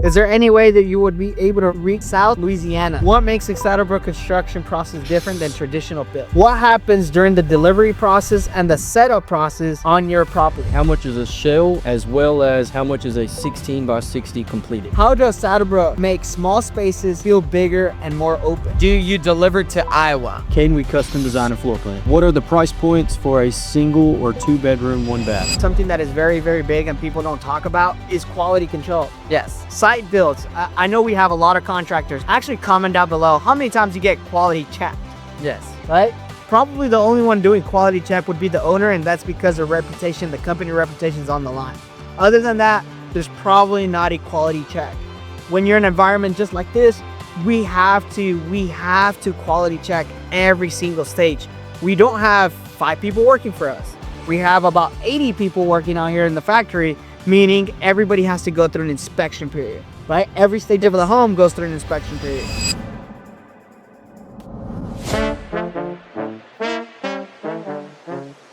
Is there any way that you would be able to reach South Louisiana? What makes the SaddleBrooke construction process different than traditional build? What happens during the delivery process and the setup process on your property? How much is a shell, as well as how much is a 16 by 60 completed? How does SaddleBrooke make small spaces feel bigger and more open? Do you deliver to Iowa? Can we custom design a floor plan? What are the price points for a single or 2-bedroom, 1-bath? Something that is very, very big and people don't talk about is quality control. Yes. Site builds. I know we have a lot of contractors. Actually, comment down below how many times you get quality checked. Yes. Right? Probably the only one doing quality check would be the owner, and that's because their reputation, the company reputation is on the line. Other than that, there's probably not a quality check. When you're in an environment just like this, we have to quality check every single stage. We don't have 5 people working for us. We have about 80 people working out here in the factory, meaning everybody has to go through an inspection period, right? Every stage of the home goes through an inspection period.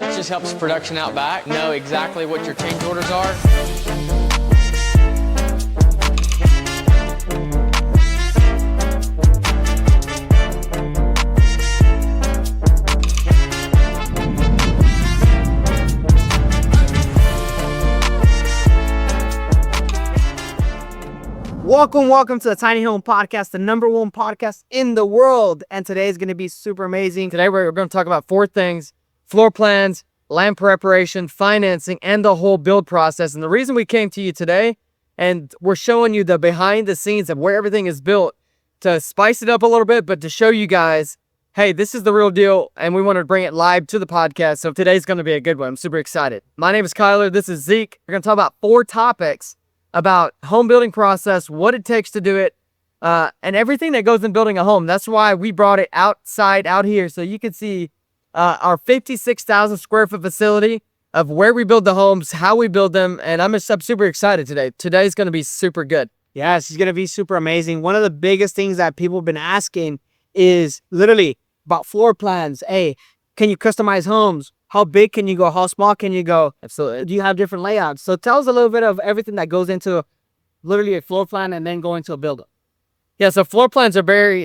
It just helps production out back know exactly what your change orders are. Welcome to the Tiny Home Podcast, the #1 podcast in the world. And today is going to be super amazing. Today we're going to talk about 4 things: floor plans, land preparation, financing, and the whole build process. And the reason we came to you today, and we're showing you the behind the scenes of where everything is built, to spice it up a little bit, but to show you guys, hey, this is the real deal, and we want to bring it live to the podcast. So today's going to be a good one. I'm super excited. My name is Kyler. This is Zeke. We're going to talk about 4 topics about home building process, what it takes to do it, and everything that goes in building a home. That's why we brought it outside out here, so you can see our 56,000 square foot facility of where we build the homes, how we build them, and I'm super excited today. Today's going to be super good. Yes, it's going to be super amazing. One of the biggest things that people have been asking is literally about floor plans. Hey, can you customize homes? How big can you go? How small can you go? Absolutely. Do you have different layouts? So tell us a little bit of everything that goes into literally a floor plan and then going to a build-up. Yeah, so floor plans are very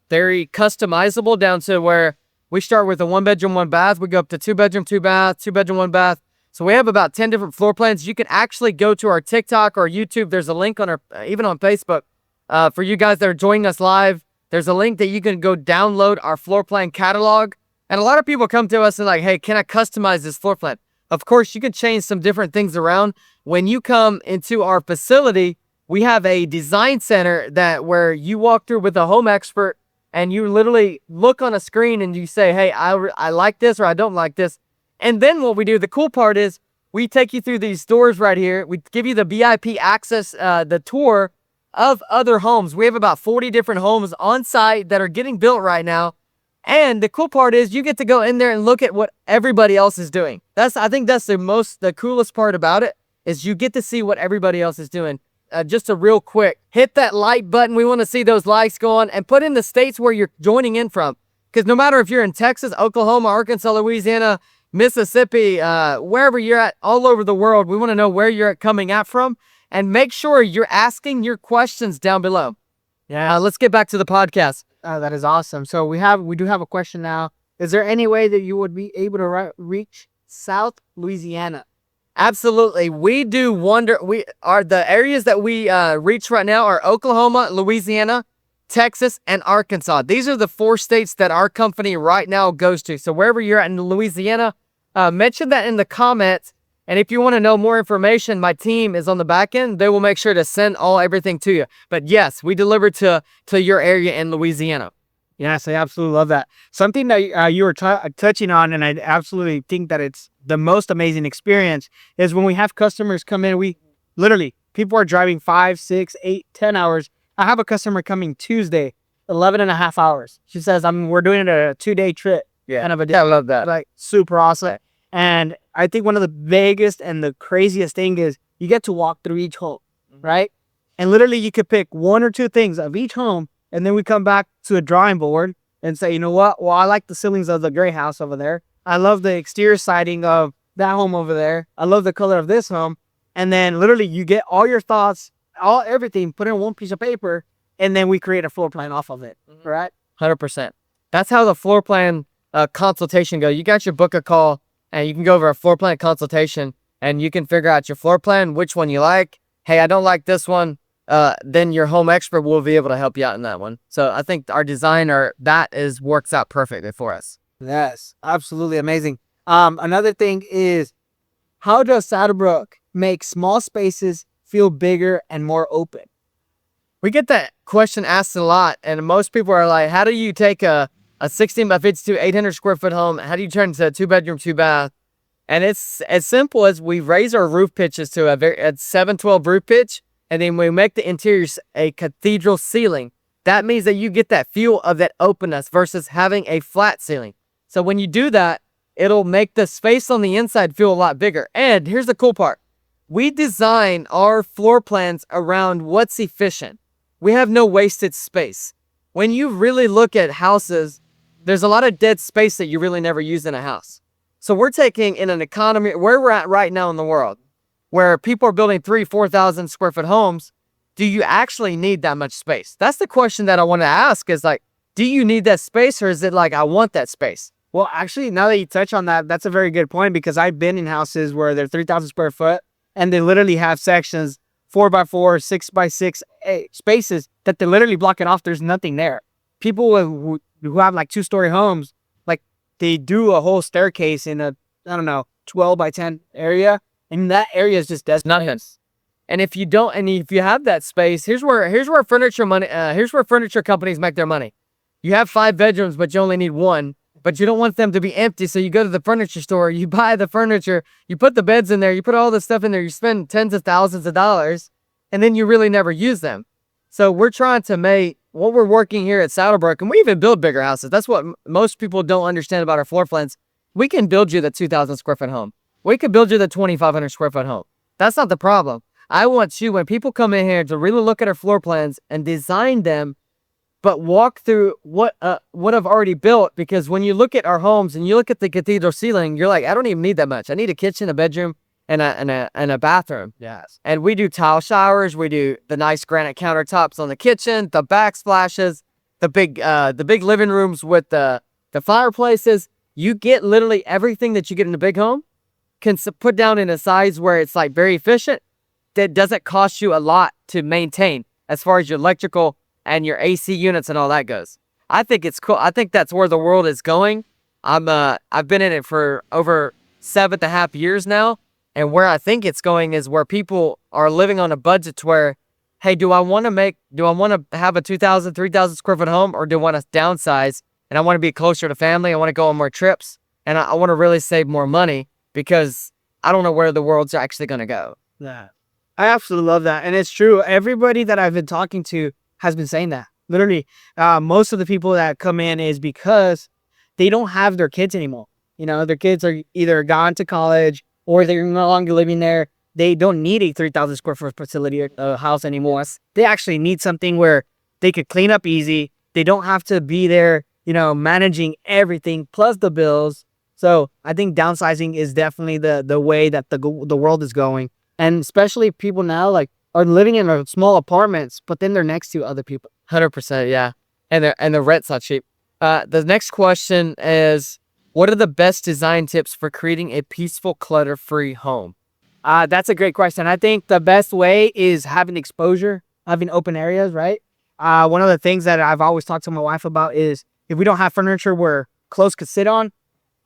customizable, down to where we start with a 1-bedroom, 1-bath. We go up to 2-bedroom, 2-bath, 2-bedroom, 1-bath. So we have about 10 different floor plans. You can actually go to our TikTok or YouTube. There's a link on our, even on Facebook. For you guys that are joining us live, there's a link that you can go download our floor plan catalog. And a lot of people come to us and like, hey, can I customize this floor plan? Of course, you can change some different things around. When you come into our facility, we have a design center where you walk through with a home expert, and you literally look on a screen and you say, hey, I like this or I don't like this. And then what we do, the cool part is we take you through these doors right here. We give you the VIP access, the tour of other homes. We have about 40 different homes on site that are getting built right now. And the cool part is you get to go in there and look at what everybody else is doing. I think that's the coolest part about it, is you get to see what everybody else is doing. Just a real quick, hit that like button. We want to see those likes go on, and put in the states where you're joining in from. Because no matter if you're in Texas, Oklahoma, Arkansas, Louisiana, Mississippi, wherever you're at, all over the world, we want to know where you're coming at from. And make sure you're asking your questions down below. Yeah, let's get back to the podcast. That is awesome. So we do have a question now. Is there any way that you would be able to reach South Louisiana? Absolutely. We do wonder. The areas that we reach right now are Oklahoma, Louisiana, Texas, and Arkansas. These are the 4 states that our company right now goes to. So wherever you're at in Louisiana, mention that in the comments. And if you want to know more information, my team is on the back end. They will make sure to send everything to you. But yes, we deliver to your area in Louisiana. Yes, I absolutely love that. Something that you were touching on, and I absolutely think that it's the most amazing experience, is when we have customers come in. People are driving 5, 6, 8, 10 hours. I have a customer coming Tuesday, 11 and a half hours. She says, we're doing a 2-day trip. Yeah, I love that. Like, super awesome. And I think one of the biggest and the craziest thing is you get to walk through each home, right? And literally you could pick 1 or 2 things of each home, and then we come back to a drawing board and say, you know what? Well, I like the ceilings of the gray house over there. I love the exterior siding of that home over there. I love the color of this home. And then literally you get all your thoughts everything, put it in one piece of paper, and then we create a floor plan off of it, right? 100%. That's how the floor plan consultation go. You got your book a call, and you can go over a floor plan consultation, and you can figure out your floor plan, which one you like. Hey, I don't like this one. Then your home expert will be able to help you out in that one. So I think our designer, works out perfectly for us. Yes, absolutely amazing. Another thing is, how does SaddleBrooke make small spaces feel bigger and more open? We get that question asked a lot, and most people are like, how do you take a 16 by 52, 800 square foot home, how do you turn it into a 2-bedroom, 2-bath? And it's as simple as we raise our roof pitches to a 712 roof pitch, and then we make the interiors a cathedral ceiling. That means that you get that feel of that openness versus having a flat ceiling. So when you do that, it'll make the space on the inside feel a lot bigger. And here's the cool part. We design our floor plans around what's efficient. We have no wasted space. When you really look at houses, there's a lot of dead space that you really never use in a house. So we're taking in an economy where we're at right now in the world, where people are building 3,000-4,000 square foot homes. Do you actually need that much space? That's the question that I want to ask is like, do you need that space, or is it like, I want that space? Well, actually, now that you touch on that, that's a very good point, because I've been in houses where they're 3,000 square foot and they literally have sections 4x4, 6x6 spaces that they're literally blocking off. There's nothing there. People who have like 2-story homes, like they do a whole staircase in a, I don't know, 12 by 10 area. And that area is just Nothing. And if you don't, and if you have that space, here's where furniture companies make their money. You have 5 bedrooms, but you only need 1. But you don't want them to be empty, so you go to the furniture store, you buy the furniture, you put the beds in there, you put all the stuff in there, you spend tens of thousands of dollars, and then you really never use them. So we're trying to make, what we're working here at SaddleBrooke, and we even build bigger houses. That's what most people don't understand about our floor plans. We can build you the 2,000 square foot home. We can build you the 2,500 square foot home. That's not the problem. I want you, when people come in here, to really look at our floor plans and design them, but walk through what I've already built, because when you look at our homes and you look at the cathedral ceiling, you're like, I don't even need that much. I need a kitchen, a bedroom, and a bathroom. Yes. And we do tile showers. We do the nice granite countertops on the kitchen, the backsplashes, the big living rooms with the fireplaces. You get literally everything that you get in a big home, can put down in a size where it's like very efficient, that doesn't cost you a lot to maintain as far as your electrical and your AC units and all that goes. I think it's cool. I think that's where the world is going. I've been in it for over 7.5 years now. And where I think it's going is where people are living on a budget to where, hey, do I want to have a 2,000, 3,000 square foot home, or do I want to downsize and I want to be closer to family? I want to go on more trips, and I want to really save more money, because I don't know where the world's actually going to go. Yeah. I absolutely love that. And it's true. Everybody that I've been talking to has been saying that. Literally, most of the people that come in is because they don't have their kids anymore. You know, their kids are either gone to college or they're no longer living there. They don't need a 3,000 square foot facility or house anymore. They actually need something where they could clean up easy. They don't have to be there, you know, managing everything plus the bills. So I think downsizing is definitely the way that the world is going. And especially people now like are living in small apartments, but then they're next to other people. 100%, yeah. And the rent's not cheap. The next question is, what are the best design tips for creating a peaceful, clutter-free home? That's a great question. I think the best way is having exposure, having open areas, right? One of the things that I've always talked to my wife about is if we don't have furniture where clothes could sit on,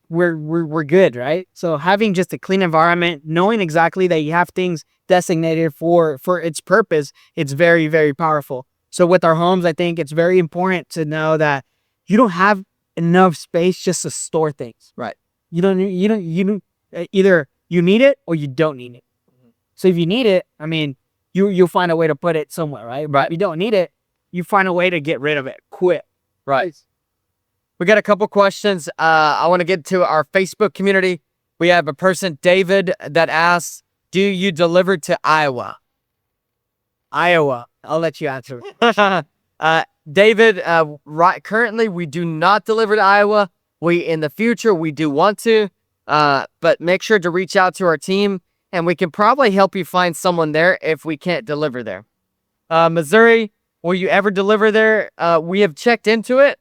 we're good, right? So having just a clean environment, knowing exactly that you have things designated for its purpose, it's very, very powerful. So with our homes, I think it's very important to know that you don't have enough space just to store things, right? You don't either you need it or you don't need it. So if you need it, I mean, you'll find a way to put it somewhere, right? But if you don't need it, you find a way to get rid of it quick. Right. We got a couple questions. I want to get to our Facebook community. We have a person, David, that asks, do you deliver to Iowa? Iowa. I'll let you answer. David, currently we do not deliver to Iowa. In the future, we do want to, but make sure to reach out to our team, and we can probably help you find someone there if we can't deliver there. Missouri, will you ever deliver there? We have checked into it.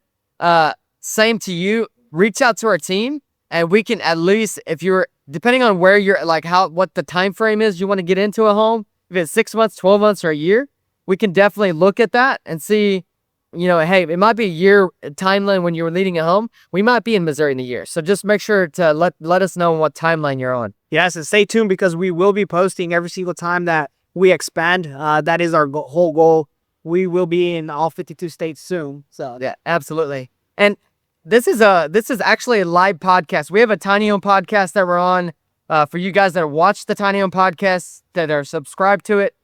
Same to you. Reach out to our team, and we can at least, if you're, depending on where you're, like what the time frame is you want to get into a home, if it's 6 months, 12 months, or a year, we can definitely look at that and see, hey, it might be a year timeline when you're leading a home. We might be in Missouri in a year. So just make sure to let us know what timeline you're on. Yes, and stay tuned because we will be posting every single time that we expand. That is our whole goal. We will be in all 52 states soon. So yeah, absolutely. And this is actually a live podcast. We have a Tiny Home podcast that we're on. For you guys that watch the Tiny Home podcast, that are subscribed to it,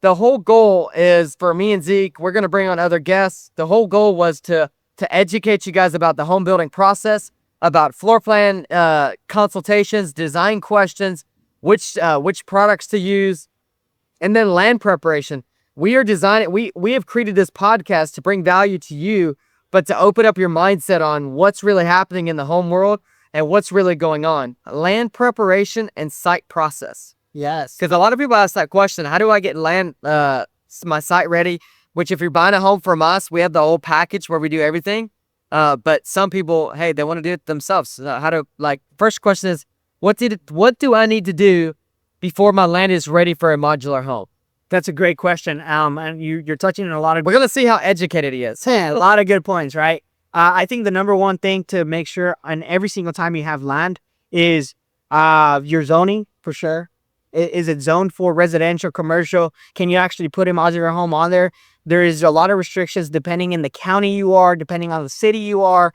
the whole goal is for me and Zeke. We're gonna bring on other guests. The whole goal was to educate you guys about the home building process, about floor plan consultations, design questions, which products to use, and then land preparation. We are designing. We have created this podcast to bring value to you, but to open up your mindset on what's really happening in the home world and what's really going on. Land preparation and site process. yes, Because a lot of people ask that question, how do I get land, my site ready? Which if you're buying a home from us, we have the whole package where we do everything. But some people, hey, they want to do it themselves. So first question is, what do I need to do before my land is ready for a modular home? that's a great question. And you're touching on a lot of We're going to see how educated he is. a lot of good points, right? I think the number one thing to make sure on every single time you have land is your zoning, for sure. Is it zoned for residential, commercial? Can you actually put a modular home on there? There is a lot of restrictions depending in the county you are, depending on the city you are.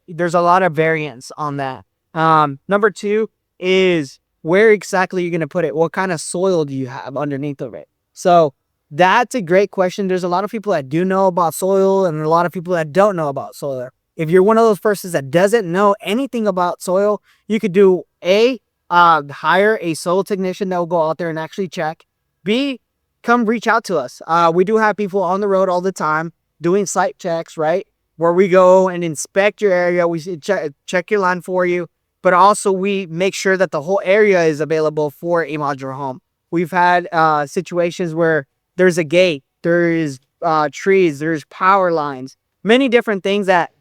There's a lot of variance on that. Number two is where exactly you're going to put it. What kind of soil do you have underneath of it? So that's a great question. There's a lot of people that do know about soil and a lot of people that don't know about soil. If you're one of those persons that doesn't know anything about soil, you could do hire a soil technician that will go out there and actually check. B, come reach out to us. We do have people on the road all the time doing site checks, right? Where we go and inspect your area. We check your land for you, but also we make sure that the whole area is available for a modular home. We've had situations where there's a gate, there is trees, there's power lines, many different things that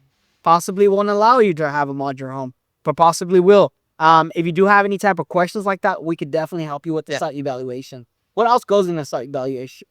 possibly won't allow you to have a modular home, but possibly will. If you do have any type of questions like that, we could definitely help you with the site evaluation. What else goes in the site evaluation?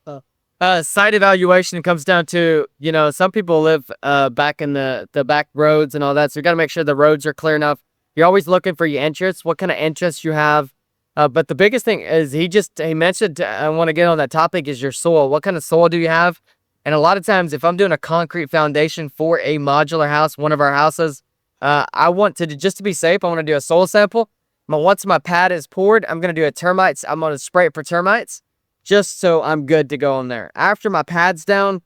Site evaluation comes down to, some people live back in the back roads and all that, so you got to make sure the roads are clear enough. You're always looking for your entrance, what kind of entrance you have. But the biggest thing is he mentioned, I want to get on that topic, is your soil. What kind of soil do you have? And a lot of times, if I'm doing a concrete foundation for a modular house, one of our houses, I want to, just to be safe, I want to do a soil sample. But once my pad is poured, I'm going to do I'm going to spray it for termites, just so I'm good to go in there. After my pad's down,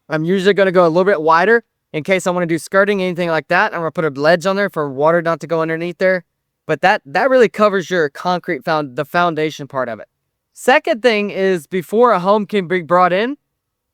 I'm usually going to go a little bit wider in case I want to do skirting, anything like that. I'm going to put a ledge on there for water not to go underneath there. But that really covers your concrete the foundation part of it. Second thing is, before a home can be brought in,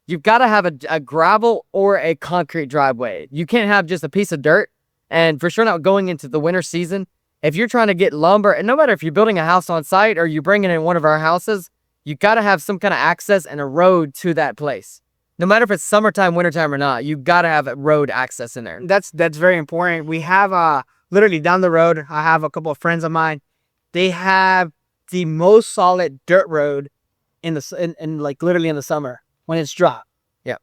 you've got to have a gravel or a concrete driveway. You can't have just a piece of dirt. And for sure not going into the winter season, if you're trying to get lumber, and no matter if you're building a house on site or you bring it in one of our houses, you got to have some kind of access and a road to that place. No matter if it's summertime, wintertime or not, you got to have a road access in there. That's very important. We have literally down the road, I have a couple of friends of mine. They have the most solid dirt road in like literally in the summer when it's dry. Yeah.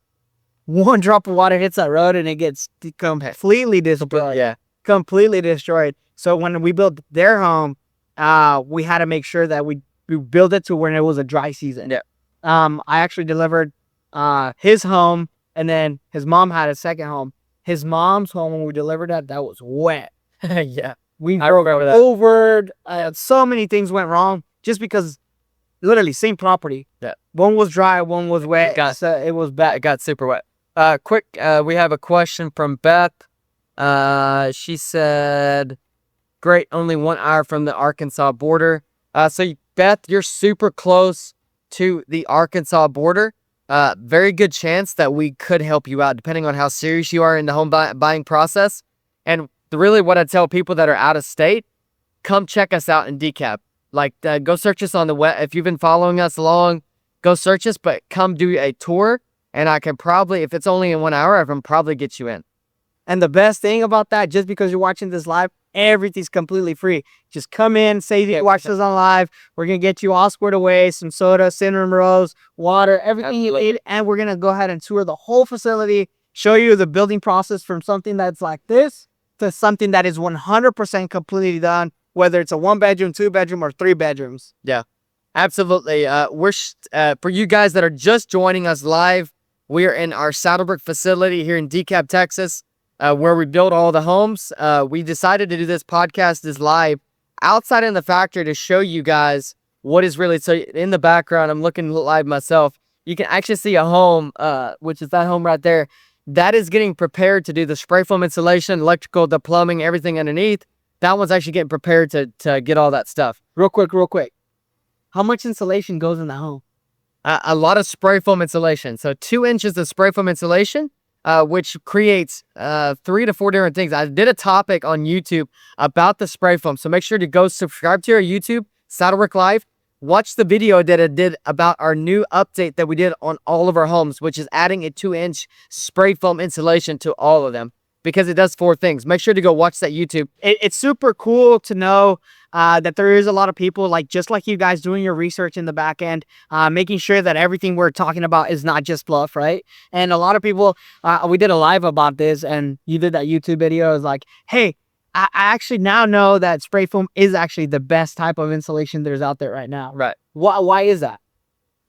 One drop of water hits that road and it gets completely destroyed. Yeah. Completely destroyed. So when we built their home, we had to make sure that we built it to when it was a dry season. Yeah. I actually delivered his home, and then his mom had a second home. His mom's home, when we delivered that was wet. Yeah. I remember that. Over, so many things went wrong just because literally same property. Yeah. One was dry, one was wet. It was bad. It got super wet. We have a question from Beth. She said, great, only 1 hour from the Arkansas border. So Beth, you're super close to the Arkansas border. Very good chance that we could help you out depending on how serious you are in the home buying process. And really what I tell people that are out of state, come check us out in DeKalb. Like, go search us on the web. If you've been following us along, go search us, but come do a tour. And I can probably, if it's only in 1 hour, I can probably get you in. And the best thing about that, just because you're watching this live, everything's completely free. Just come in, say you watch this on live. We're going to get you all squared away, some soda, cinnamon rolls, water, everything you need. And we're going to go ahead and tour the whole facility, show you the building process from something that's like this to something that is 100% completely done, whether it's a 1-bedroom, 2-bedroom, or 3 bedrooms. Yeah, absolutely. For you guys that are just joining us live, we are in our SaddleBrooke facility here in DeKalb, Texas. Where we build all the homes. We decided to do this podcast is live outside in the factory to show you guys what is really, so in the background, I'm looking live myself. You can actually see a home, which is that home right there. That is getting prepared to do the spray foam insulation, electrical, the plumbing, everything underneath. That one's actually getting prepared to get all that stuff. Real quick. How much insulation goes in the home? A lot of spray foam insulation. So 2 inches of spray foam insulation. Which creates 3 to 4 different things. I did a topic on YouTube about the spray foam, so make sure to go subscribe to our YouTube, SaddleBrooke Life. Watch the video that I did about our new update that we did on all of our homes, which is adding a 2-inch spray foam insulation to all of them because it does 4 things. Make sure to go watch that YouTube. It's super cool to know that there is a lot of people just like you guys doing your research in the back end, making sure that everything we're talking about is not just fluff, right? And a lot of people, we did a live about this, and you did that YouTube video. It was like, hey, I actually now know that spray foam is actually the best type of insulation there's out there right now. Right. Why is that?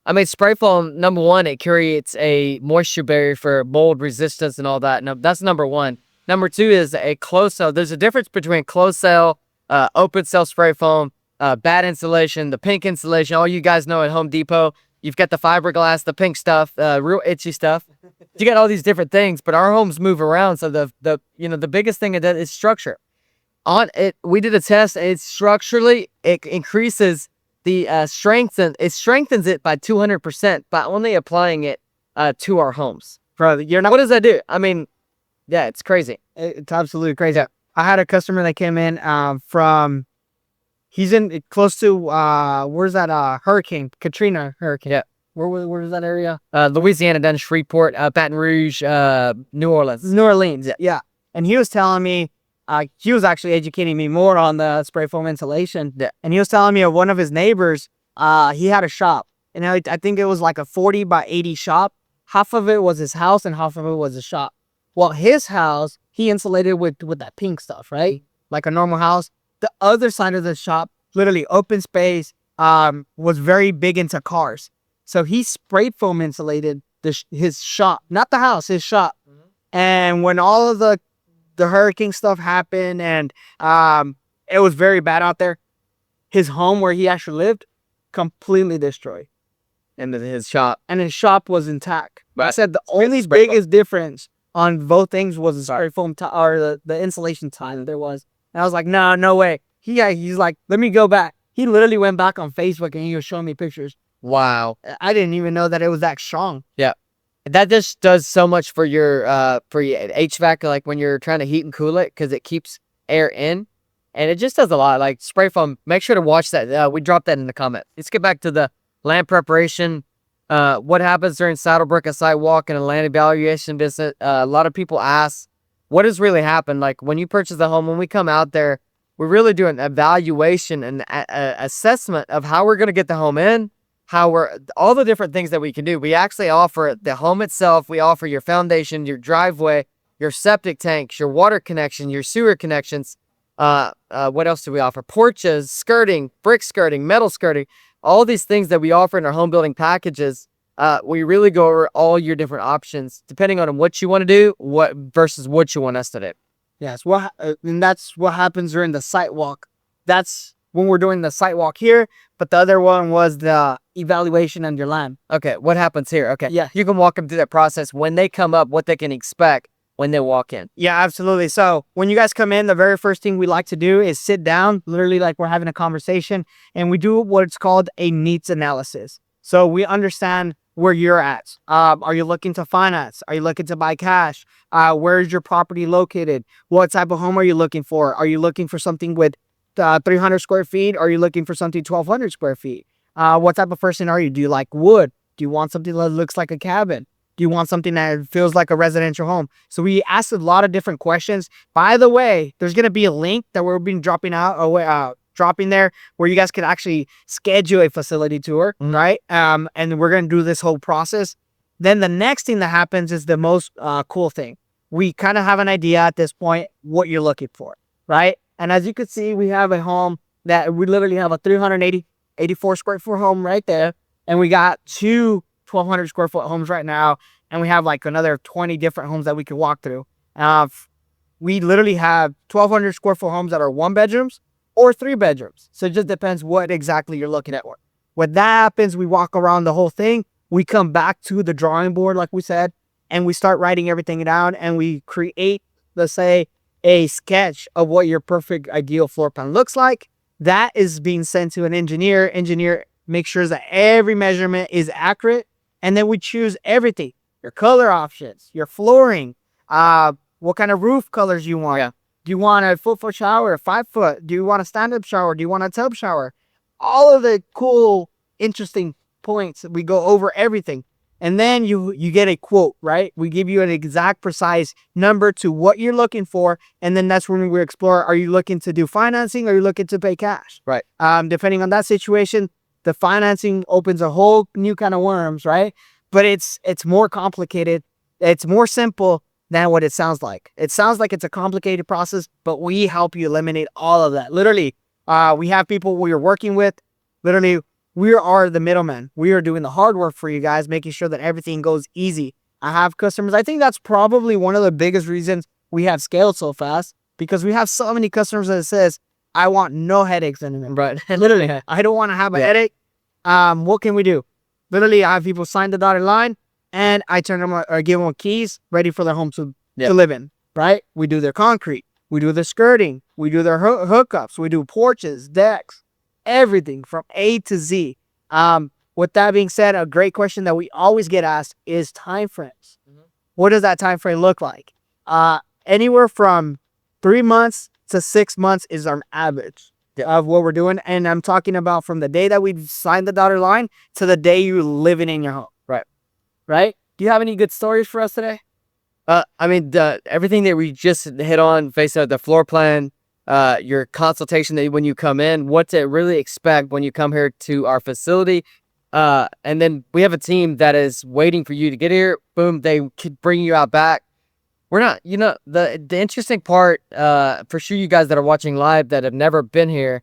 I mean, spray foam, number one, it creates a moisture barrier for mold resistance and all that. No, that's number one. Number two is a closed cell. There's a difference between closed cell, open cell spray foam, bad insulation, the pink insulation. All you guys know at Home Depot, you've got the fiberglass, the pink stuff, real itchy stuff. You got all these different things, but our homes move around. So the biggest thing is structure. On it, we did a test. It structurally, it increases the strength, and it strengthens it by 200% by only applying it to our homes. Bro, what does that do? I mean, yeah, it's crazy. It's absolutely crazy. I had a customer that came in he's in close to, where's that, Hurricane, Katrina hurricane. Yeah. Where's that area? Louisiana, done Shreveport, Baton Rouge, New Orleans. New Orleans, yeah. And he was telling me, he was actually educating me more on the spray foam insulation. Yeah. And he was telling me of one of his neighbors, he had a shop. And I think it was like a 40 by 80 shop. Half of it was his house and half of it was a shop. Well, his house, he insulated with that pink stuff, right? Like a normal house. The other side of the shop, literally open space, was very big into cars. So he spray foam insulated his shop, not the house, his shop. Mm-hmm. And when all of the hurricane stuff happened and it was very bad out there, his home where he actually lived, completely destroyed. And his shop. And his shop was intact. Right. I said the only biggest difference on both things was the spray foam or the insulation time there was. And I was like, no way. He's like, let me go back. He literally went back on Facebook and he was showing me pictures. Wow. I didn't even know that it was that strong. Yeah. That just does so much for your HVAC, like when you're trying to heat and cool it, because it keeps air in. And it just does a lot. Like spray foam, make sure to watch that. We dropped that in the comments. Let's get back to the land preparation. What happens during SaddleBrooke, a site walk, and a land evaluation visit? A lot of people ask, what has really happened? Like when you purchase the home, when we come out there, we're really doing evaluation and assessment of how we're going to get the home in, all the different things that we can do. We actually offer the home itself. We offer your foundation, your driveway, your septic tanks, your water connection, your sewer connections. What else do we offer? Porches, skirting, brick skirting, metal skirting. All these things that we offer in our home building packages, we really go over all your different options depending on what you want to do, versus what you want us to do. Yes, and that's what happens during the site walk. That's when we're doing the site walk here, but the other one was the evaluation on your land. Okay, what happens here? Okay, yeah, you can walk them through that process when they come up, what they can expect when they walk in. Yeah, absolutely. So when you guys come in, the very first thing we like to do is sit down, literally like we're having a conversation, and we do what's called a needs analysis. So we understand where you're at. Are you looking to finance? Are you looking to buy cash? Where is your property located? What type of home are you looking for? Are you looking for something with 300 square feet? Or are you looking for something 1,200 square feet? What type of person are you? Do you like wood? Do you want something that looks like a cabin? Do you want something that feels like a residential home? So we asked a lot of different questions. By the way, there's going to be a link that we're being dropping out, or dropping there, where you guys can actually schedule a facility tour, right? And we're going to do this whole process. Then the next thing that happens is the most cool thing. We kind of have an idea at this point what you're looking for, right? And as you can see, we have a home that we literally have a 384 square foot home right there. And we got two 1,200 square foot homes right now. And we have like another 20 different homes that we can walk through. We literally have 1,200 square foot homes that are 1 bedrooms or 3 bedrooms. So it just depends what exactly you're looking at. When that happens, we walk around the whole thing. We come back to the drawing board, like we said, and we start writing everything down, and we create, let's say, a sketch of what your perfect ideal floor plan looks like. That is being sent to an engineer. Engineer makes sure that every measurement is accurate. And then we choose everything, your color options, your flooring, what kind of roof colors you want. Yeah. Do you want a 4-foot shower, 5-foot? Do you want a stand-up shower? Do you want a tub shower? All of the cool, interesting points. We go over everything. And then you get a quote, right? We give you an exact, precise number to what you're looking for. And then that's when we explore, are you looking to do financing or are you looking to pay cash? Right. Depending on that situation, the financing opens a whole new kind of worms, right? But it's more complicated. It's more simple than what it sounds like. It sounds like it's a complicated process, but we help you eliminate all of that. Literally, we have people we are working with. Literally, we are the middleman. We are doing the hard work for you guys, making sure that everything goes easy. I have customers. I think that's probably one of the biggest reasons we have scaled so fast, because we have so many customers that says, I want no headaches anymore. Right. Literally, I don't want to have a headache. What can we do? Literally, I have people sign the dotted line, and I turn them or give them keys ready for their home to live in. Right? We do their concrete, we do the skirting, we do their hookups, we do porches, decks, everything from A to Z. With that being said, a great question that we always get asked is time frames. What does that time frame look like? Anywhere from 3 months to 6 months is our average of what we're doing. And I'm talking about from the day that we signed the dotted line to the day you're living in your home. Right? Do you have any good stories for us today? I mean, everything that we just hit on, the floor plan, your consultation that when you come in, what to really expect when you come here to our facility. And then we have a team that is waiting for you to get here. Boom, they could bring you out back. We're not, the interesting part, for sure, you guys that are watching live that have never been here,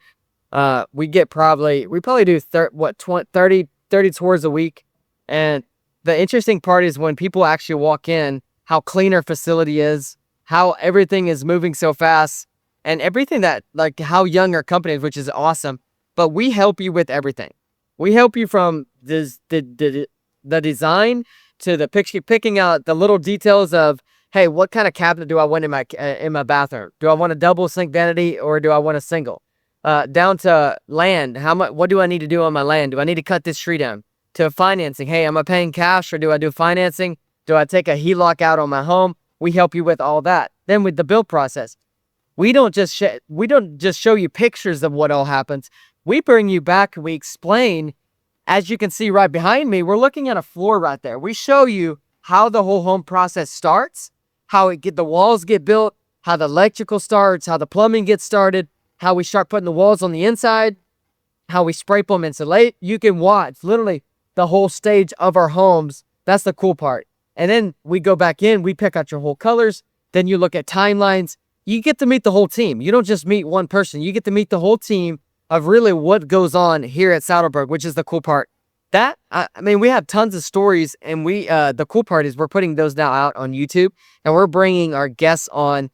we probably do 30 tours a week. And the interesting part is when people actually walk in, how clean our facility is, how everything is moving so fast, and everything that, like, how young our company is, which is awesome. But we help you with everything. We help you from the design to the picture, picking out the little details of, hey, what kind of cabinet do I want in my bathroom? Do I want a double sink vanity or do I want a single? Down to land, what do I need to do on my land? Do I need to cut this tree down? To financing, hey, am I paying cash or do I do financing? Do I take a HELOC out on my home? We help you with all that. Then with the build process, we don't just show you pictures of what all happens. We bring you back and we explain. As you can see right behind me, we're looking at a floor right there. We show you how the whole home process starts, how the walls get built, how the electrical starts, how the plumbing gets started, how we start putting the walls on the inside, how we spray foam insulate. You can watch literally the whole stage of our homes. That's the cool part. And then we go back in, we pick out your whole colors. Then you look at timelines. You get to meet the whole team. You don't just meet one person. You get to meet the whole team of really what goes on here at SaddleBrooke, which is the cool part. I mean, we have tons of stories, and the cool part is we're putting those now out on YouTube, and we're bringing our guests on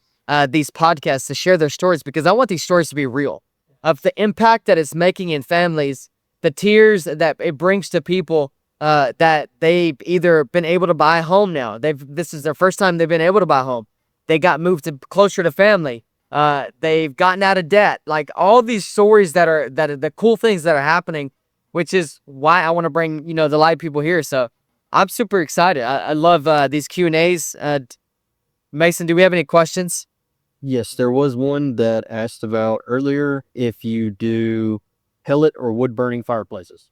these podcasts to share their stories, because I want these stories to be real, of the impact that it's making in families, the tears that it brings to people, that they've either been able to buy a home now. This is their first time they've been able to buy a home. They got moved closer to family. They've gotten out of debt. Like, all these stories that are the cool things that are happening, which is why I want to bring, the live people here. So I'm super excited. I love these Q&As. Mason, do we have any questions? Yes, there was one that asked about earlier if you do pellet or wood burning fireplaces.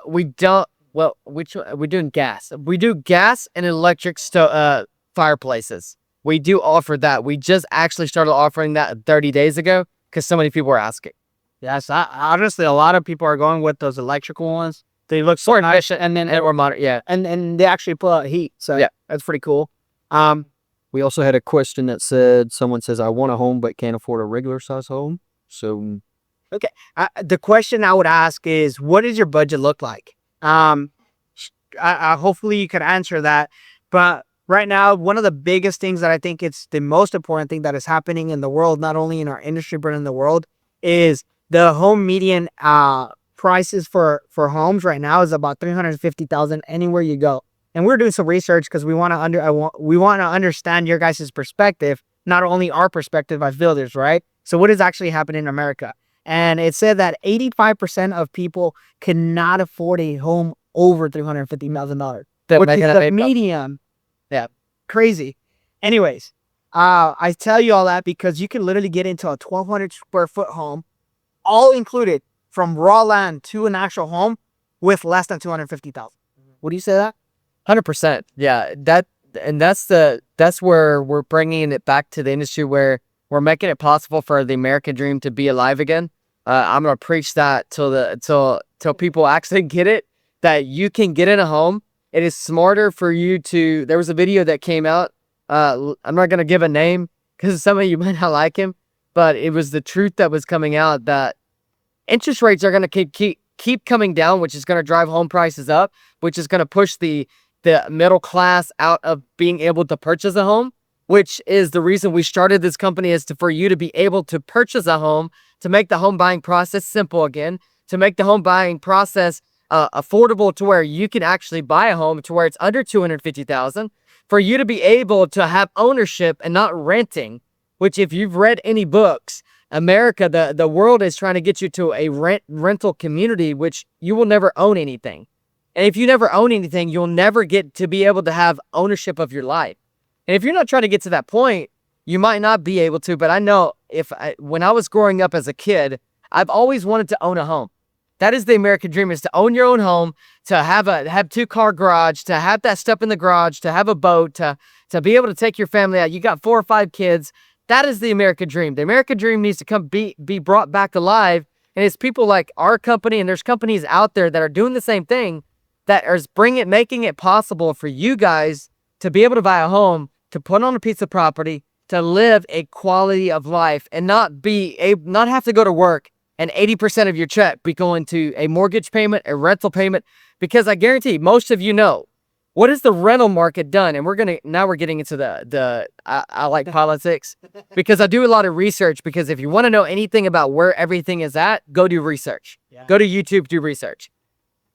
We don't. Well, we're doing gas. We do gas and electric fireplaces. We do offer that. We just actually started offering that 30 days ago because so many people were asking. Yes, honestly, a lot of people are going with those electrical ones. They look so More nice, efficient and more modern. Yeah. and they actually pull out heat. So Yeah. that's pretty cool. We also had a question that said, someone says, I want a home but can't afford a regular size home. So Okay. The question I would ask is, what does your budget look like? Hopefully you could answer that. But right now, one of the biggest things that I think it's the most important thing that is happening in the world, not only in our industry, but in the world, is the home median prices for homes right now is about 350,000 anywhere you go. And we're doing some research because we want to understand your guys' perspective, not only our perspective as builders, right? So what is actually happening in America? And it said that 85% of people cannot afford a home over $350,000, which is the median. Yeah. Crazy. Anyways, I tell you all that because you can literally get into a 1,200 square foot home, all included from raw land to an actual home with less than 250,000. Would you say that? 100%. Yeah. That's where we're bringing it back to the industry where we're making it possible for the American dream to be alive again. I'm gonna preach that till people actually get it, that you can get in a home. It is smarter for you to. There was a video that came out. I'm not gonna give a name because some of you might not like him, but it was the truth that was coming out that interest rates are gonna keep coming down, which is gonna drive home prices up, which is gonna push the middle class out of being able to purchase a home, which is the reason we started this company, is for you to be able to purchase a home, to make the home buying process simple again, to make the home buying process affordable to where you can actually buy a home to where it's under 250,000, for you to be able to have ownership and not renting, which if you've read any books, America, the world is trying to get you to a rental community, which you will never own anything. And if you never own anything, you'll never get to be able to have ownership of your life. And if you're not trying to get to that point, you might not be able to. But I know when I was growing up as a kid, I've always wanted to own a home. That is the American dream, is to own your own home, to have 2-car garage, to have that stuff in the garage, to have a boat, to be able to take your family out. You got 4 or 5 kids. That is the American dream. The American dream needs to come be brought back alive. And it's people like our company, and there's companies out there that are doing the same thing, that are making it possible for you guys to be able to buy a home, to put on a piece of property, to live a quality of life, and not have to go to work and 80% of your check be going to a mortgage payment, a rental payment. Because I guarantee most of you know, what has the rental market done? And we're getting into I like politics because I do a lot of research, because if you want to know anything about where everything is at, go do research. Yeah. Go to YouTube, do research.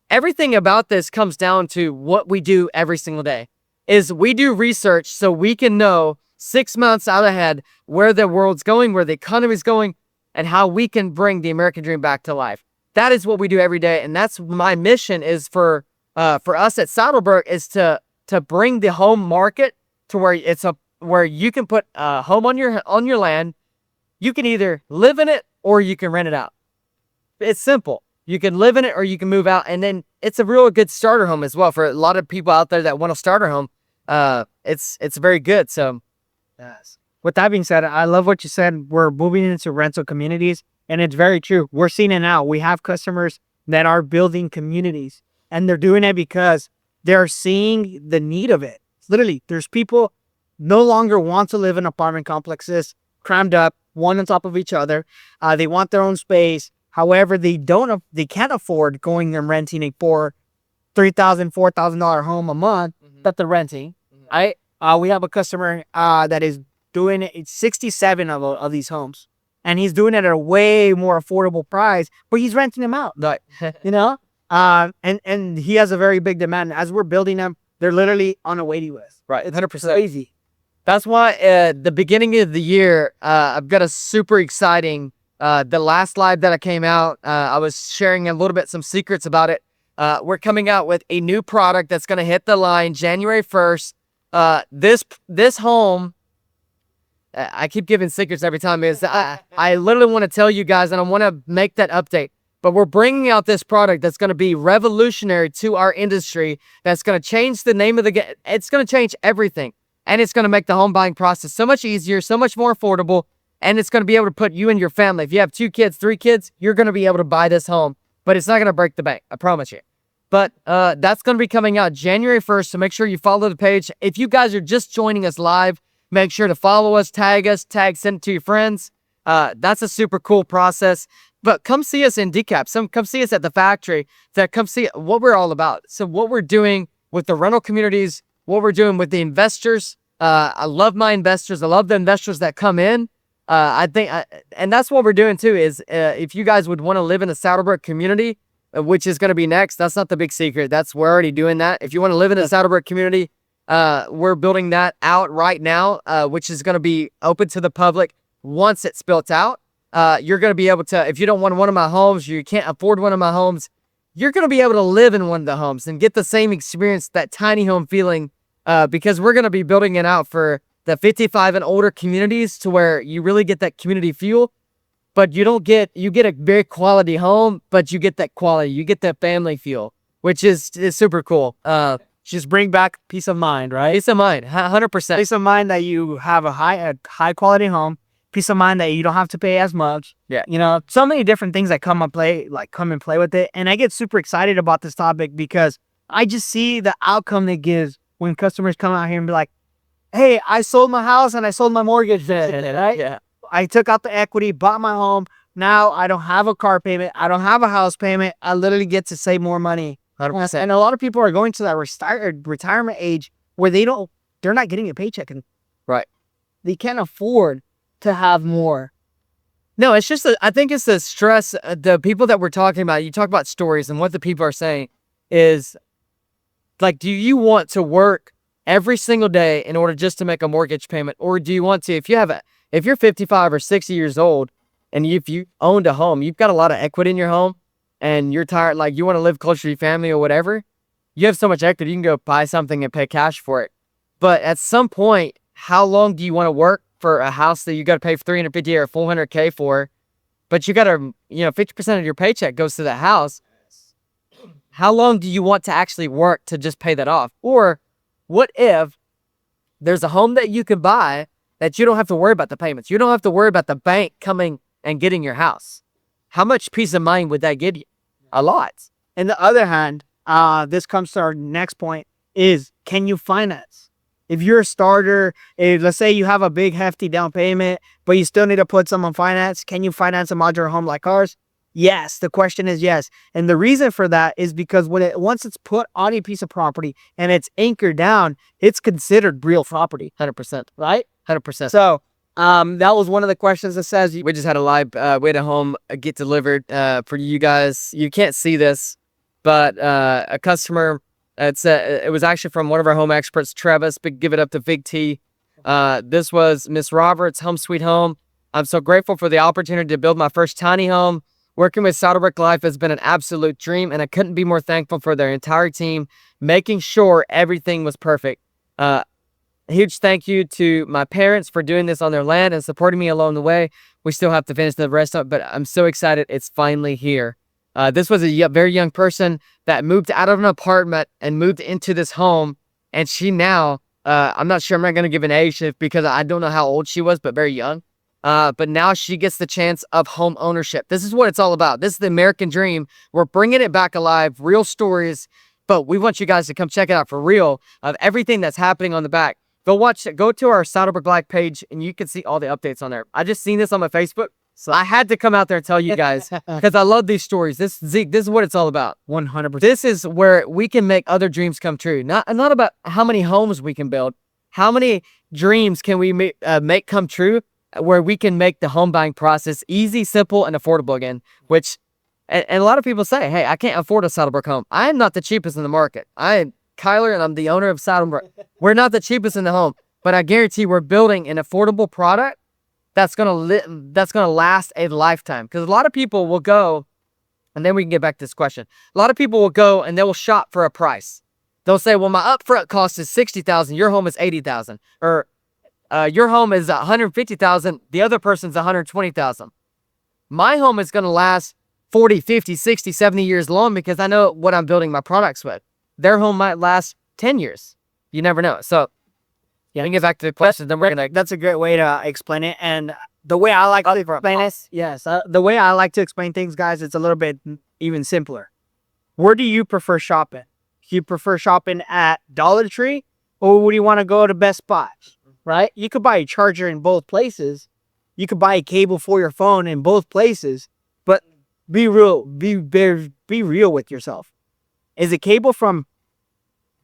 Everything about this comes down to what we do every single day. Is we do research so we can know 6 months out ahead where the world's going, where the economy's going, and how we can bring the American dream back to life. That is what we do every day, and that's my mission, is for us at SaddleBrooke, is to bring the home market to where you can put a home on your land. You can either live in it or you can rent it out. It's simple. You can live in it or you can move out, and then it's a real good starter home as well for a lot of people out there that want a starter home. It's very good. So, yes. With that being said, I love what you said. We're moving into rental communities, and it's very true. We're seeing it now. We have customers that are building communities, and they're doing it because they're seeing the need of it. Literally, there's people no longer want to live in apartment complexes, crammed up, one on top of each other. They want their own space. However, they can't afford going and renting a $3,000, $4,000 home a month that they're renting. Right? We have a customer that is doing 67 of these homes, and he's doing it at a way more affordable price, but he's renting them out. Right. You know, and he has a very big demand. As we're building them, they're literally on a waiting list. Right. It's 100% crazy. That's why the beginning of the year, I've got a super exciting. The last live that I came out, I was sharing a little bit some secrets about it. We're coming out with a new product that's going to hit the line January 1st. This home, I keep giving secrets every time, because I literally want to tell you guys, and I want to make that update. But we're bringing out this product that's going to be revolutionary to our industry. That's going to change the name of the game. It's going to change everything. And it's going to make the home buying process so much easier, so much more affordable. And it's going to be able to put you and your family. If you have 2 kids, 3 kids, you're going to be able to buy this home. But it's not going to break the bank. I promise you. But that's going to be coming out January 1st. So make sure you follow the page. If you guys are just joining us live, make sure to follow us, send it to your friends. That's a super cool process. But come see us in DeKalb. Come see us at the factory. Come see what we're all about. So what we're doing with the rental communities, what we're doing with the investors. I love my investors. I love the investors that come in. And that's what we're doing too, is if you guys would want to live in a SaddleBrooke community, which is going to be next, that's not the big secret. We're already doing that. If you want to live in a SaddleBrooke community, we're building that out right now, which is going to be open to the public once it's built out. You're going to be able to, if you don't want one of my homes, you can't afford one of my homes, you're going to be able to live in one of the homes and get the same experience, that tiny home feeling, because we're going to be building it out for the 55 and older communities to where you really get that community feel, but you get a very quality home, but you get that quality, you get that family feel, which is super cool. Just bring back peace of mind, right? Peace of mind, 100%. Peace of mind that you have a high quality home. Peace of mind that you don't have to pay as much. Yeah. You know, so many different things that come and play with it. And I get super excited about this topic because I just see the outcome it gives when customers come out here and be like, hey, I sold my house and I sold my mortgage debt, right? Yeah. I took out the equity, bought my home. Now I don't have a car payment. I don't have a house payment. I literally get to save more money. 100%. And a lot of people are going to that retirement age where they're not getting a paycheck. And right. They can't afford to have more. No, it's just, I think it's the stress, the people that we're talking about, you talk about stories and what the people are saying is like, do you want to work every single day in order just to make a mortgage payment? Or do you want to, if you're 55 or 60 years old and if you owned a home, you've got a lot of equity in your home and you're tired, like you want to live closer to your family or whatever, you have so much equity, you can go buy something and pay cash for it. But at some point, how long do you want to work for a house that you got to pay $350 or $400K for, but you got to, 50% of your paycheck goes to the house? How long do you want to actually work to just pay that off? Or what if there's a home that you can buy that you don't have to worry about the payments? You don't have to worry about the bank coming and getting your house. How much peace of mind would that give you? A lot. On the other hand, this comes to our next point is, can you finance? If you're a starter, let's say you have a big hefty down payment, but you still need to put some on finance, can you finance a modular home like ours? Yes, the question is yes. And the reason for that is because once it's put on a piece of property and it's anchored down, it's considered real property. 100%. Right? 100%. So that was one of the questions that says, we just had a live way to home get delivered for you guys. You can't see this, but a customer, it was actually from one of our home experts, Travis. Big give it up to Big T. This was Miss Roberts' Home Sweet Home. I'm so grateful for the opportunity to build my first tiny home. Working with SaddleBrooke Life has been an absolute dream, and I couldn't be more thankful for their entire team, making sure everything was perfect. A huge thank you to my parents for doing this on their land and supporting me along the way. We still have to finish the rest of it, but I'm so excited it's finally here. This was a very young person that moved out of an apartment and moved into this home, and she now, I'm not sure, I'm not going to give an age because I don't know how old she was, but very young. But now she gets the chance of home ownership. This is what it's all about. This is the American dream. We're bringing it back alive, real stories, but we want you guys to come check it out for real of everything that's happening on the back. Go to our SaddleBrooke Life page and you can see all the updates on there. I just seen this on my Facebook, so I had to come out there and tell you guys because I love these stories. Zeke, this is what it's all about. 100%. This is where we can make other dreams come true. Not about how many homes we can build. How many dreams can we make come true, where we can make the home buying process easy, simple, and affordable again, which, and a lot of people say, hey, I can't afford a SaddleBrooke home. I am not the cheapest in the market. I am Kyler, and I'm the owner of SaddleBrooke. We're not the cheapest in the home, but I guarantee we're building an affordable product that's gonna last a lifetime. Because a lot of people will go, and then we can get back to this question. A lot of people will go and they will shop for a price. They'll say, well, my upfront cost is $60,000. Your home is $80,000, or your home is $150,000. The other person's $120,000. My home is going to last 40, 50, 60, 70 years long because I know what I'm building my products with. Their home might last 10 years. You never know. So, yeah, we can get back to the question. Then we're going to. That's a great way to explain it. And the way I like to explain this, the way I like to explain things, guys, it's a little bit even simpler. Where do you prefer shopping? Do you prefer shopping at Dollar Tree, or would you want to go to Best Buy? Right? You could buy a charger in both places. You could buy a cable for your phone in both places. But be real. Be real with yourself. Is a cable from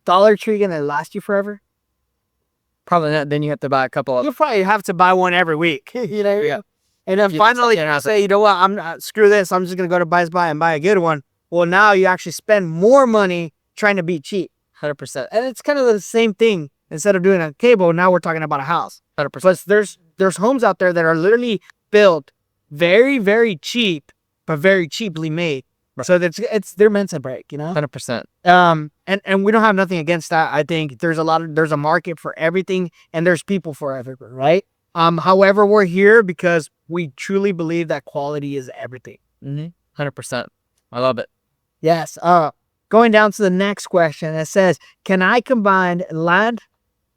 Dollar Tree going to last you forever? Probably not. Then you have to buy a couple of. You'll probably have to buy one every week. You know? Yeah. And then finally say, you know what, I'm not, screw this. I'm just going to go to Best Buy and buy a good one. Well, now you actually spend more money trying to be cheap. 100%. And it's kind of the same thing. Instead of doing a cable, now we're talking about a house. 100%. But there's homes out there that are literally built very, very cheap, but very cheaply made. Right. So they're meant to break, you know? 100%. And we don't have nothing against that. I think there's a market for everything, and there's people for everything, right? However, we're here because we truly believe that quality is everything. 100%. I love it. Yes. Going down to the next question, it says, can I combine land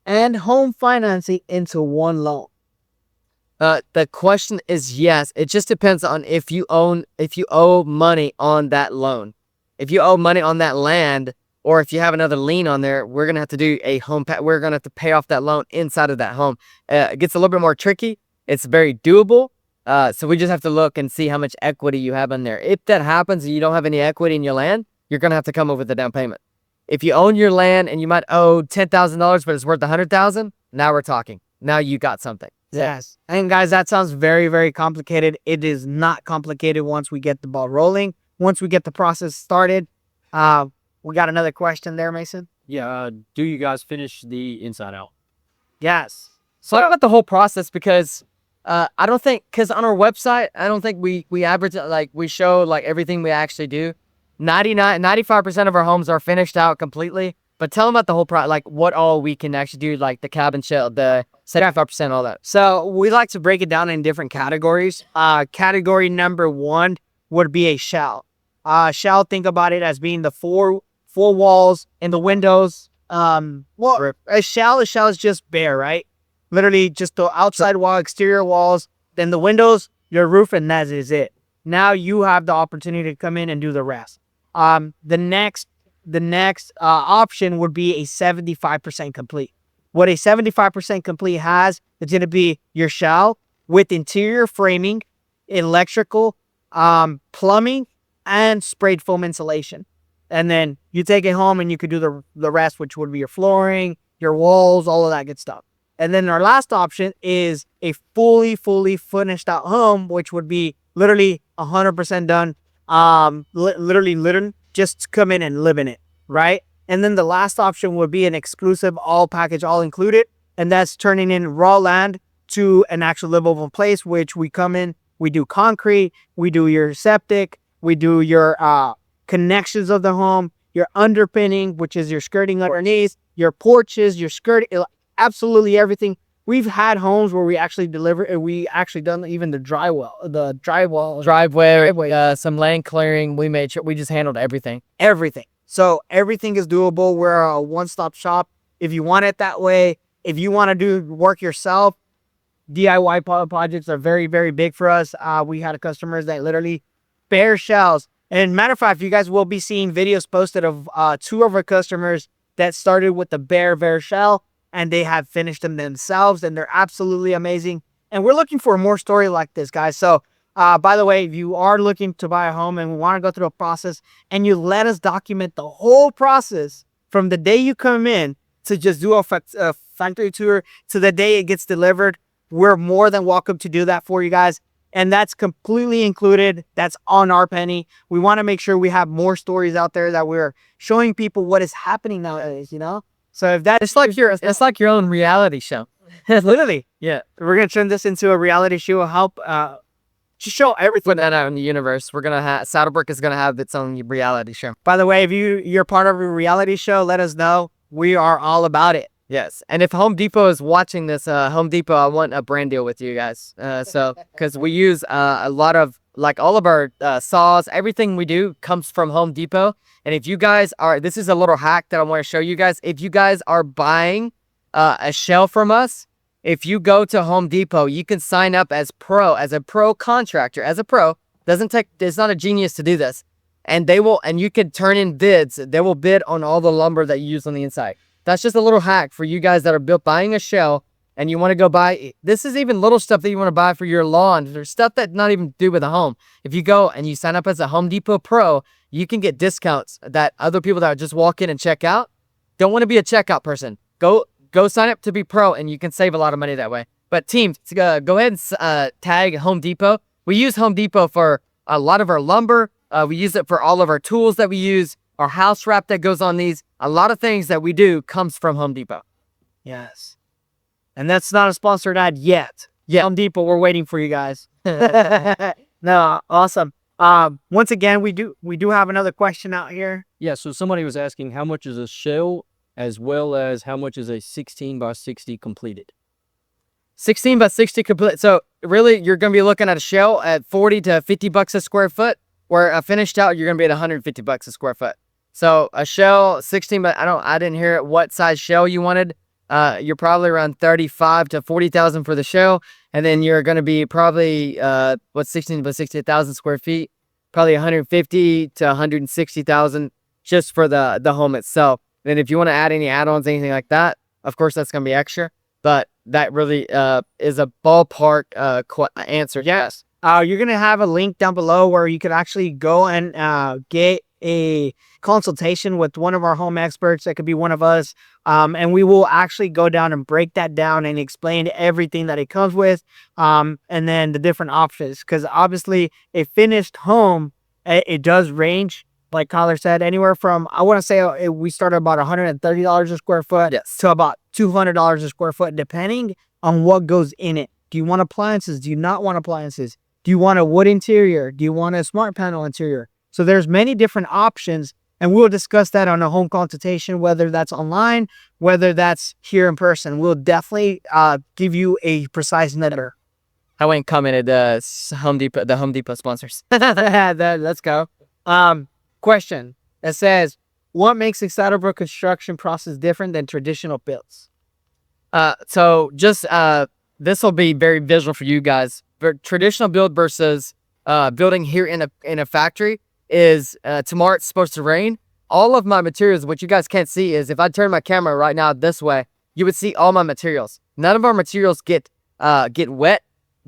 and home financing into one loan? The question is yes. It just depends on if you owe money on that loan. If you owe money on that land, or if you have another lien on there, we're going to have to do a home we're going to have to pay off that loan inside of that home. It gets a little bit more tricky. It's very doable. So we just have to look and see how much equity you have in there. If that happens and you don't have any equity in your land, you're going to have to come up with a down payment. If you own your land and you might owe $10,000, but it's worth $100,000, now we're talking. Now you got something. Yes. And guys, that sounds very, very complicated. It is not complicated once we get the ball rolling. Once we get the process started. We got another question there, Mason. Yeah. Do you guys finish the inside out? Yes. So talk about the whole process because I don't think, because on our website, I don't think we advertise, like we show like everything we actually do. 95% of our homes are finished out completely. But tell them about the whole like what all we can actually do, like the cabin shell, the 75%, all that. So we like to break it down in different categories. Category number 1 would be a shell. Shell, think about it as being the four walls and the windows. Well, a shell is just bare, right? Literally just the outside wall, exterior walls, then the windows, your roof, and that is it. Now you have the opportunity to come in and do the rest. The next option would be a 75% complete. What a 75% complete has is going to be your shell with interior framing, electrical, plumbing, and sprayed foam insulation. And then you take it home and you could do the rest, which would be your flooring, your walls, all of that good stuff. And then our last option is a fully finished out home, which would be literally 100% done. Literally just come in and live in it, right? And then the last option would be an exclusive all package, all included. And that's turning in raw land to an actual livable place, which we come in, we do concrete, we do your septic, we do your connections of the home, your underpinning, which is your skirting underneath, your porches, your skirt, absolutely everything. We've had homes where we actually done even the drywall, driveway, some land clearing. We made sure we just handled everything. So everything is doable. We're a one-stop shop. If you want it that way, if you want to do work yourself, DIY projects are very, very big for us. We had customers that literally bare shells. And matter of fact, you guys will be seeing videos posted of 2 of our customers that started with the bare shell, and they have finished them themselves, and they're absolutely amazing. And we're looking for more story like this, guys. So, by the way, if you are looking to buy a home and we want to go through a process, and you let us document the whole process from the day you come in to just do a factory tour to the day it gets delivered, we're more than welcome to do that for you guys. And that's completely included. That's on our penny. We want to make sure we have more stories out there that we're showing people what is happening nowadays, you know? So if that, it's like your own reality show. Literally. Yeah. We're going to turn this into a reality show, help to show everything. Put that out in the universe. We're going to have, SaddleBrooke is going to have its own reality show. By the way, if you're part of a reality show, let us know. We are all about it. Yes. And if Home Depot is watching this, Home Depot, I want a brand deal with you guys. So, because we use a lot of like all of our saws, everything we do comes from Home Depot. And if you guys are, this is a little hack that I want to show you guys. If you guys are buying a shell from us, if you go to Home Depot, you can sign up as a pro contractor, as a pro. It's not a genius to do this. And you can turn in bids. They will bid on all the lumber that you use on the inside. That's just a little hack for you guys that are buying a shell and you want to go buy. This is even little stuff that you want to buy for your lawn. There's stuff that not even do with a home. If you go and you sign up as a Home Depot pro, you can get discounts that other people that just walk in and check out don't want to be a checkout person. Go sign up to be pro and you can save a lot of money that way. But team, go ahead and tag Home Depot. We use Home Depot for a lot of our lumber. We use it for all of our tools that we use, our house wrap that goes on these. A lot of things that we do comes from Home Depot. Yes. And that's not a sponsored ad yet. Yeah. Home Depot, we're waiting for you guys. No, awesome. Once again, we do have another question out here. Yeah, so somebody was asking how much is a shell as well as how much is a 16 by 60 completed? 16 by 60 complete. So really, you're going to be looking at a shell at 40 to 50 bucks a square foot, where a finished out, you're going to be at 150 bucks a square foot. So a shell 16, but I didn't hear it, what size shell you wanted. You're probably around 35 to 40,000 for the shell. And then you're going to be probably, 16 by 60,000 square feet, probably 150 to 160,000 just for the home itself. And if you want to add any add-ons, anything like that, of course, that's going to be extra. But that really is a ballpark answer. Yes. You're going to have a link down below where you can actually go and get a consultation with one of our home experts. That could be one of us. And we will actually go down and break that down and explain everything that it comes with. And then the different options. Because obviously a finished home, it does range, like Kyler said, anywhere from, I want to say we started about $130 a square foot to about $200 a square foot, depending on what goes in it. Do you want appliances? Do you not want appliances? Do you want a wood interior? Do you want a smart panel interior? So there's many different options, and we'll discuss that on a home consultation, whether that's online, whether that's here in person. We'll definitely give you a precise number. I went and commented the Home Depot sponsors. Let's go. Question that says, what makes the SaddleBrooke construction process different than traditional builds? So just this will be very visual for you guys. Traditional build versus building here in a factory is tomorrow it's supposed to rain. All of my materials, what you guys can't see is if I turn my camera right now this way, you would see all my materials. None of our materials get wet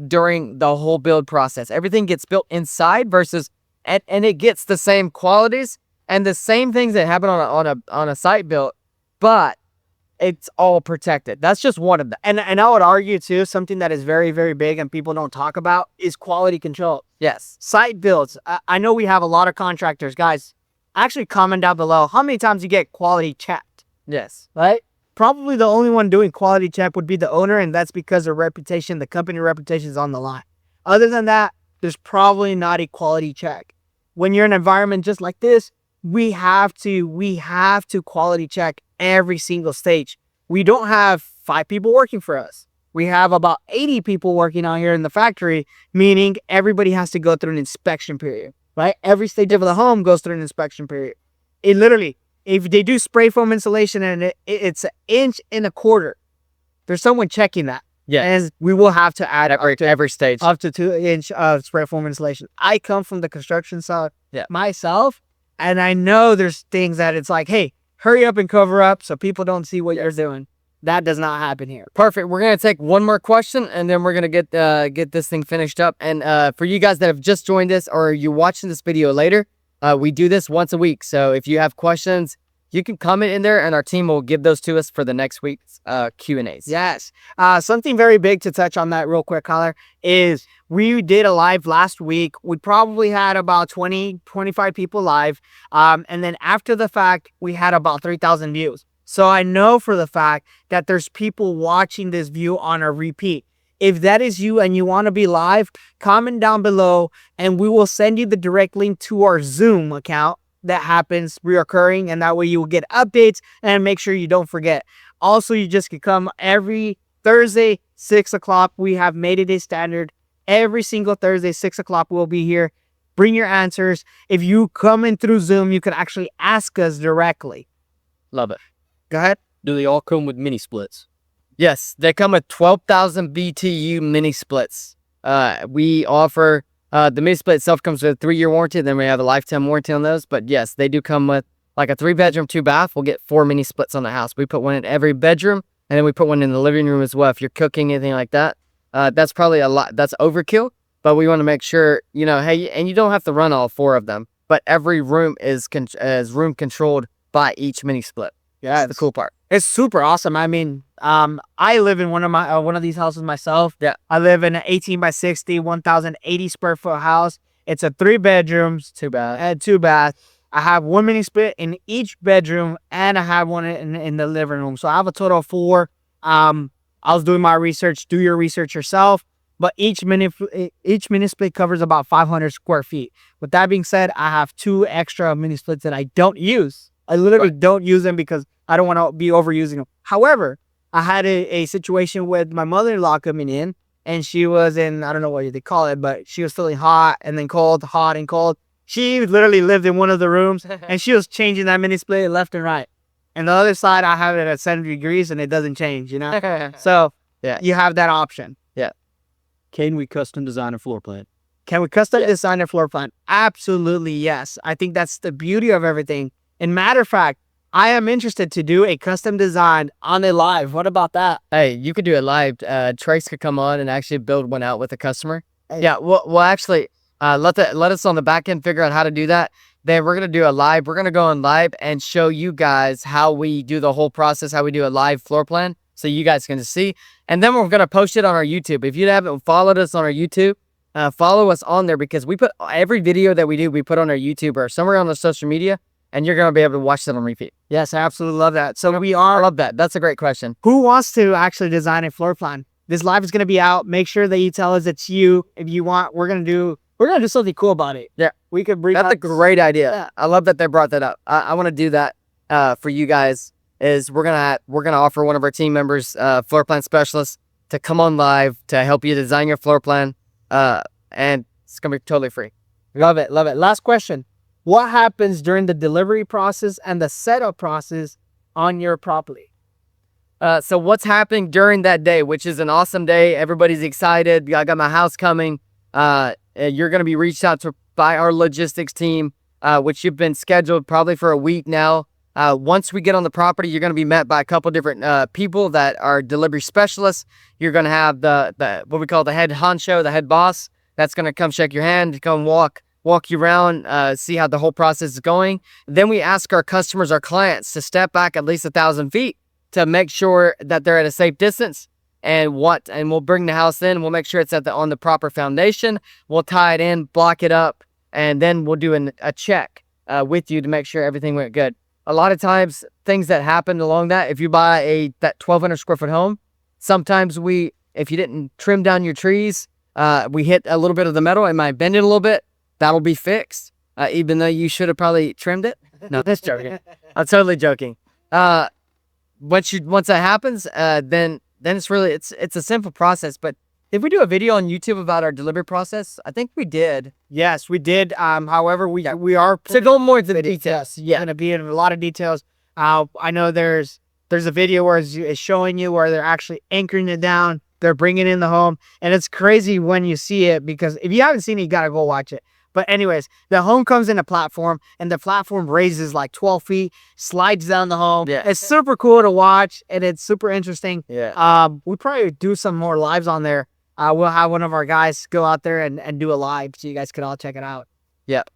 during the whole build process. Everything gets built inside versus and it gets the same qualities and the same things that happen on a site built, but it's all protected. That's just one of them. And I would argue too, something that is very, very big and people don't talk about is quality control. Yes. Site builds. I know we have a lot of contractors. Guys, actually comment down below how many times you get quality checked. Yes. Right? Probably the only one doing quality check would be the owner, and that's because their reputation, the company reputation is on the line. Other than that, there's probably not a quality check. When you're in an environment just like this, we have to quality check every single stage. We don't have 5 people working for us. We have about 80 people working out here in the factory, meaning everybody has to go through an inspection period, right? Every stage of the home goes through an inspection period. It literally, if they do spray foam insulation and it's 1.25 inches, there's someone checking that. Yeah. And we will have to add every stage up to 2-inch of spray foam insulation. I come from the construction side myself, and I know there's things that it's like, hey, hurry up and cover up so people don't see what you're doing. That does not happen here. Perfect. We're going to take one more question, and then we're going to get this thing finished up. And for you guys that have just joined us or you're watching this video later, we do this once a week. So if you have questions, you can comment in there, and our team will give those to us for the next week's Q&As. Yes. Something very big to touch on that real quick, Kyler, is we did a live last week. We probably had about 25 people live. And then after the fact, we had about 3,000 views. So I know for the fact that there's people watching this view on a repeat. If that is you and you want to be live, comment down below, and we will send you the direct link to our Zoom account that happens reoccurring, and that way you will get updates, and make sure you don't forget. Also, you just can come every Thursday, 6 o'clock. We have made it a standard Every single Thursday, 6 o'clock, we'll be here. Bring your answers. If you come in through Zoom, you can actually ask us directly. Love it. Go ahead. Do they all come with mini splits? Yes, they come with 12,000 BTU mini splits. We offer the mini split itself comes with a 3-year warranty. Then we have a lifetime warranty on those. But yes, they do come with like a 3-bedroom, 2-bath. We'll get 4 mini splits on the house. We put one in every bedroom, and then we put one in the living room as well. If you're cooking, anything like that, that's probably a lot. That's overkill. But we want to make sure, you know, hey, and you don't have to run all 4 of them. But every room is room controlled by each mini split. Yeah, That's the cool part. It's super awesome. I mean, I live in one of these houses myself. Yeah. I live in an 18 by 60, 1,080 square foot house. It's a 3 bedrooms, 2-bath. and 2-bath. I have 1 mini split in each bedroom, and I have one in the living room. So I have a total of 4. I was doing my research. Do your research yourself. But each mini split covers about 500 square feet. With that being said, I have 2 extra mini splits that I don't use. I literally don't use them because I don't want to be overusing them. However, I had a situation with my mother-in-law coming in, and she was in, I don't know what they call it, but she was feeling hot and then cold, hot and cold. She literally lived in one of the rooms, and she was changing that mini split left and right. And the other side, I have it at 70 degrees, and it doesn't change, you know? So Yeah. you have that option. Can we custom design a floor plan? Can we custom design a floor plan? Absolutely, yes. I think that's the beauty of everything. And matter of fact, I am interested to do a custom design on a live. What about that? Hey, you could do it live. Trace could come on and actually build one out with a customer. Yeah, well, actually, let us on the back end figure out how to do that. Then we're gonna do a live. We're gonna go on live and show you guys how we do the whole process, how we do a live floor plan, so you guys can see. And then we're gonna post it on our YouTube. If you haven't followed us on our YouTube, follow us on there, because we put every video that we do, we put on our YouTube or somewhere on the social media, and you're gonna be able to watch that on repeat. Yes, I absolutely love that. So I love that. That's a great question. who wants to actually design a floor plan? This live is going to be out. Make sure that you tell us it's you. If you want, we're going to do something cool about it. Yeah. We could bring That's a great idea. Yeah. I love that they brought that up. I want to do that for you guys. Is we're gonna offer one of our team members, floor plan specialist, to come on live to help you design your floor plan, and it's gonna be totally free. Love it. Love it. Last question. What happens during the delivery process and the setup process on your property? So what's happening during that day, which is an awesome day. Everybody's excited. I got my house coming. You're going to be reached out to by our logistics team, which you've been scheduled probably for a week now. Once we get on the property, you're going to be met by a couple different people that are delivery specialists. You're going to have the what we call the head honcho, the head boss. That's going to come shake your hand, come walk you around, see how the whole process is going. Then we ask our customers, our clients, to step back at least 1,000 feet to make sure that they're at a safe distance, and we'll bring the house in. We'll make sure it's on the proper foundation. We'll tie it in, block it up, and then we'll do a check with you to make sure everything went good. A lot of times, things that happen along that, if you buy that 1,200 square foot home, sometimes if you didn't trim down your trees, we hit a little bit of the metal, it might bend it a little bit. That'll be fixed, even though you should have probably trimmed it. No, that's joking. I'm totally joking. Once that happens, then it's really it's a simple process. But if we do a video on YouTube about our delivery process, I think we did. Yes, we did. However, we are So go more into the details. Yeah, going to be in a lot of details. I know there's a video where it's showing you where they're actually anchoring it down. They're bringing in the home, and it's crazy when you see it, because if you haven't seen it, you got to go watch it. But anyways, the home comes in a platform, and the platform raises like 12 feet, slides down the home. Yeah. It's super cool to watch, and it's super interesting. Yeah. We probably do some more lives on there. We'll have one of our guys go out there and do a live, so you guys can all check it out. Yep.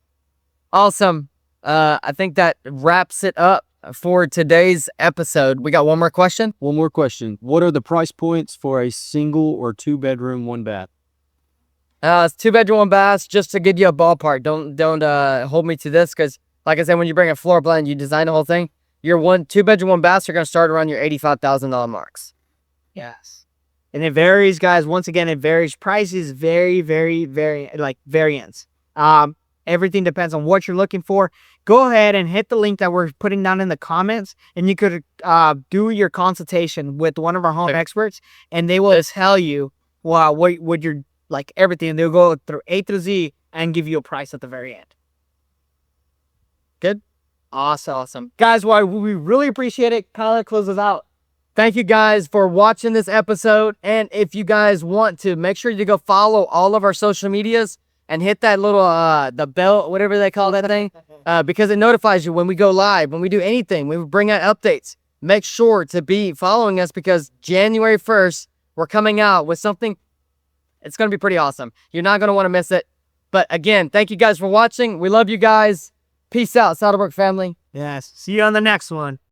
Awesome. I think that wraps it up for today's episode. We got one more question. One more question. What are the price points for a single or 2-bedroom, 1-bath? It's 2-bedroom, 1-bath, just to give you a ballpark. Don't hold me to this, because like I said, when you bring a floor plan, you design the whole thing. Your 2-bedroom, 1-bath, you're going to start around your $85,000 marks. Yes. And it varies, guys. Once again, it varies. Prices very, very, very, like variance. Everything depends on what you're looking for. Go ahead and hit the link that we're putting down in the comments, and you could do your consultation with one of our home experts, and they will tell you what like everything. They'll go through A through Z and give you a price at the very end. Good? Awesome. Guys, well, we really appreciate it. Kyler, close us out. Thank you guys for watching this episode. And if you guys want to, make sure you go follow all of our social medias and hit that little, the bell, whatever they call that thing, because it notifies you when we go live, when we do anything, when we bring out updates. Make sure to be following us because January 1st, we're coming out with something. It's going to be pretty awesome. You're not going to want to miss it. But again, thank you guys for watching. We love you guys. Peace out, SaddleBrooke family. Yes. See you on the next one.